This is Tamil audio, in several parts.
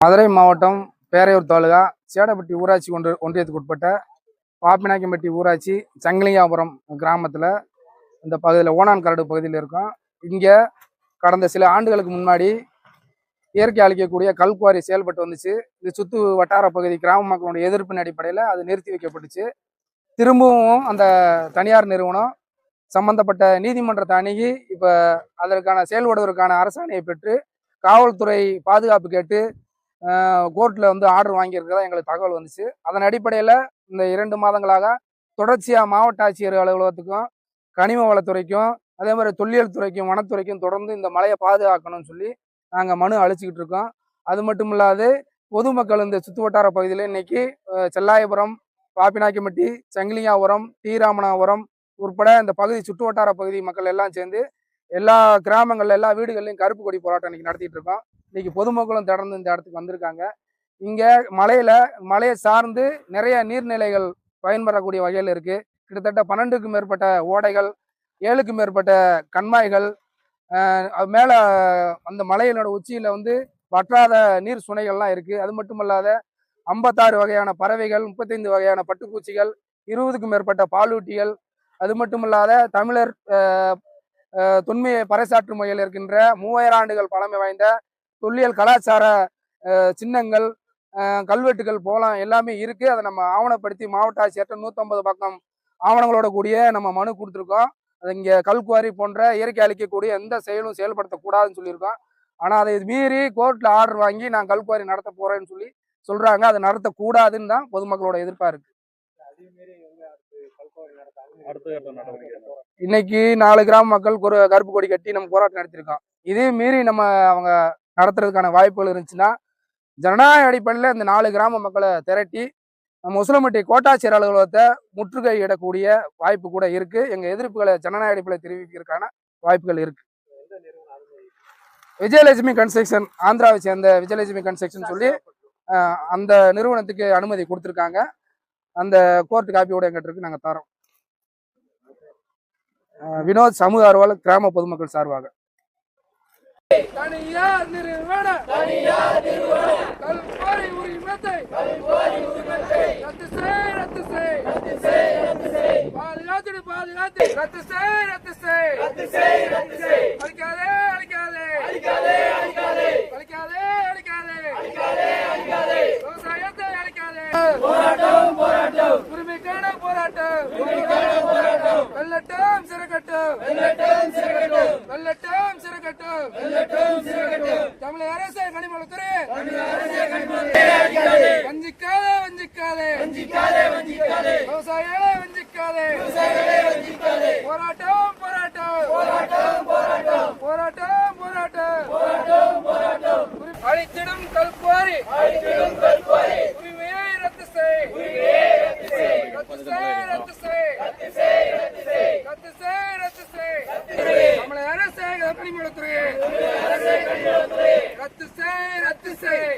மதுரை மாவட்டம் பேரையூர் தாலுகா சேடப்பட்டி ஊராட்சி ஒன்றியத்துக்கு உட்பட்ட பாப்பிநாயக்கம்பட்டி ஊராட்சி சங்கிலியாபுரம் கிராமத்தில் இந்த பகுதியில் ஓனான்கரடு பகுதியில் இருக்கும். இங்கே கடந்த சில ஆண்டுகளுக்கு முன்னாடி இயற்கை அளிக்கக்கூடிய கல்குவாரி செயல்பட்டு வந்துச்சு. இது சுற்று வட்டார பகுதி கிராம மக்களுடைய எதிர்ப்பின் அடிப்படையில் அது நிறுத்தி வைக்கப்பட்டுச்சு. திரும்பவும் அந்த தனியார் நிறுவனம் சம்பந்தப்பட்ட நீதிமன்றத்தை அணுகி இப்போ அதற்கான செயல்படுவதற்கான அரசாணையை பெற்று காவல்துறை பாதுகாப்பு கேட்டு கோர்ட்டில் ஆர்டர் வாங்கியிருக்கிறதா எங்களுக்கு தகவல் வந்துச்சு. அதன் அடிப்படையில் இந்த 2 மாதங்களாக தொடர்ச்சியாக மாவட்ட ஆட்சியர் அலுவலகத்துக்கும் கனிம வளத்துறைக்கும் அதே மாதிரி தொல்லியல் துறைக்கும் வனத்துறைக்கும் தொடர்ந்து இந்த மலையை பாதுகாக்கணும்னு சொல்லி நாங்கள் மனு அளிச்சுக்கிட்டு இருக்கோம். அது மட்டும் இல்லாது பொதுமக்கள் இந்த சுற்று வட்டார பகுதியில் இன்னைக்கு செல்லாயபுரம், பாப்பிநாயக்கம்பட்டி, சங்கிலியாபுரம், தீராமனாபுரம் உட்பட இந்த பகுதி சுற்று வட்டார பகுதி மக்கள் எல்லாம் சேர்ந்து எல்லா கிராமங்கள்ல எல்லா வீடுகள்லையும் கருப்பு கொடி போராட்டம் இன்னைக்கு நடத்திட்டு இருக்கோம். இன்னைக்கு பொதுமக்களும் தொடர்ந்து இந்த இடத்துக்கு வந்திருக்காங்க. இங்க மலையை சார்ந்து நிறைய நீர்நிலைகள் பயன்பெறக்கூடிய வகையில் இருக்கு. கிட்டத்தட்ட 12க்கும் மேற்பட்ட ஓடைகள், 7க்கும் மேற்பட்ட கண்மாய்கள், மேல அந்த மலையினோட உச்சியில வற்றாத நீர் சுனைகள்லாம் இருக்கு. அது மட்டுமல்லாத 56 வகையான பறவைகள், 35 வகையான பட்டுப்பூச்சிகள், 20க்கும் மேற்பட்ட பாலூட்டிகள், அது மட்டுமல்லாத தமிழர் தொன்மையை பறைசாற்றும் வகையில் இருக்கின்ற 3000 ஆண்டுகள் பழமை வாய்ந்த தொல்லியல் கலாச்சார சின்னங்கள், கல்வெட்டுகள் போலாம் எல்லாமே இருக்கு. அதை நம்ம ஆவணப்படுத்தி மாவட்ட ஆட்சியர்கிட்ட 150 பக்கம் ஆவணங்களோட கூடிய நம்ம மனு கொடுத்துருக்கோம். அது இங்கே கல்குவாரி போன்ற இயற்கை அளிக்கக்கூடிய எந்த செயலும் செயல்படுத்தக்கூடாதுன்னு சொல்லியிருக்கோம். ஆனால் அதை மீறி கோர்ட்ல ஆர்டர் வாங்கி நான் கல்குவாரி நடத்த போறேன்னு சொல்றாங்க. அதை நடத்தக்கூடாதுன்னு தான் பொதுமக்களோட எதிர்ப்பா இருக்கு. இன்னைக்கு 4 கிராம மக்களுக்கு ஒரு கருப்பு கொடி கட்டி நம்ம போராட்டம் நடத்திருக்கோம். இதே மீறி நம்ம அவங்க நடத்துறதுக்கான வாய்ப்புகள் இருந்துச்சுன்னா ஜனநாயக அடிப்படையில் இந்த 4 கிராம மக்களை திரட்டி நம்ம உசிலம்பட்டி கோட்டாட்சியர் அலுவலகத்தை முற்றுகையிடக்கூடிய வாய்ப்பு கூட இருக்கு. எங்க எதிர்ப்புகளை ஜனநாயக அடிப்படையில் தெரிவிக்கிறதுக்கான வாய்ப்புகள் இருக்கு. விஜயலட்சுமி கன்ஸ்ட்ரக்ஷன், ஆந்திராவை சேர்ந்த விஜயலட்சுமி கன்ஸ்ட்ரக்ஷன் சொல்லி அந்த நிறுவனத்துக்கு அனுமதி கொடுத்துருக்காங்க. அந்த கோர்ட் காப்பியோட எங்கிட்ட இருக்கு, நாங்கள் தரோம். வினோத் சமூக ஆர்வலர், கிராம பொதுமக்கள் சார்பாக. தனியார் நிறுவன கல்குவாரி உரிமத்தை ரத்து செய் பாதுகாத்து ரத்து செய் அழிக்காதே விவசாயத்தை அழிக்காதே. உரிமைக்கான போராட்டம் வெள்ளட்டும் சிறகட்டும் தமிழக அரசு கனிமவளத்துறை வஞ்சிக்காதே விவசாயிகளை வஞ்சிக்காதே. போராட்டம் அழித்திடும் கல்குவாரி உரிமையை ரத்து செய். தமிழக அரசு கனிமவளத்துறை ரத்து செய்.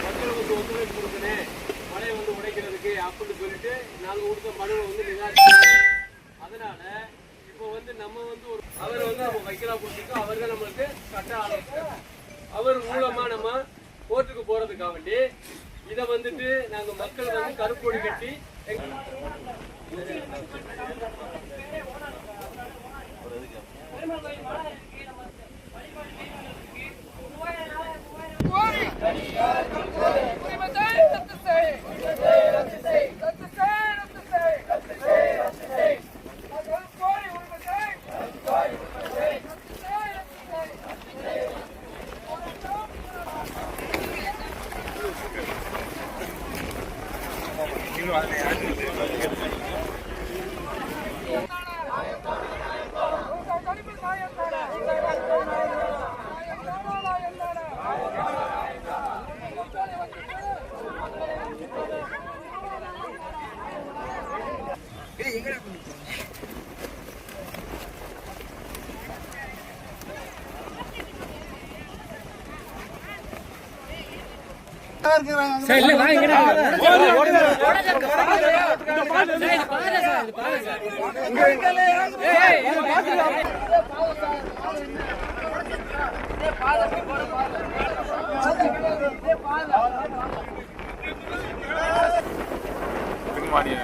மக்களுக்கு ஒத்துழைப்பு கொடுக்கணும், மலையை உடைக்கிறதுக்கு அப்படின்னு சொல்லிட்டு நாங்கள் கொடுத்த மனுவை நிராகரிச்சோம். அதனால இப்போ நம்ம அவர் நம்ம வைக்கலா கொடுத்துருக்கோம். அவர்கள் நம்மளுக்கு சட்ட ஆலோசனை அவர் மூலமா நம்ம கோர்ட்டுக்கு போறதுக்காக வேண்டி இதை நாங்க மக்கள் கருப்பொடி கட்டி மாடியா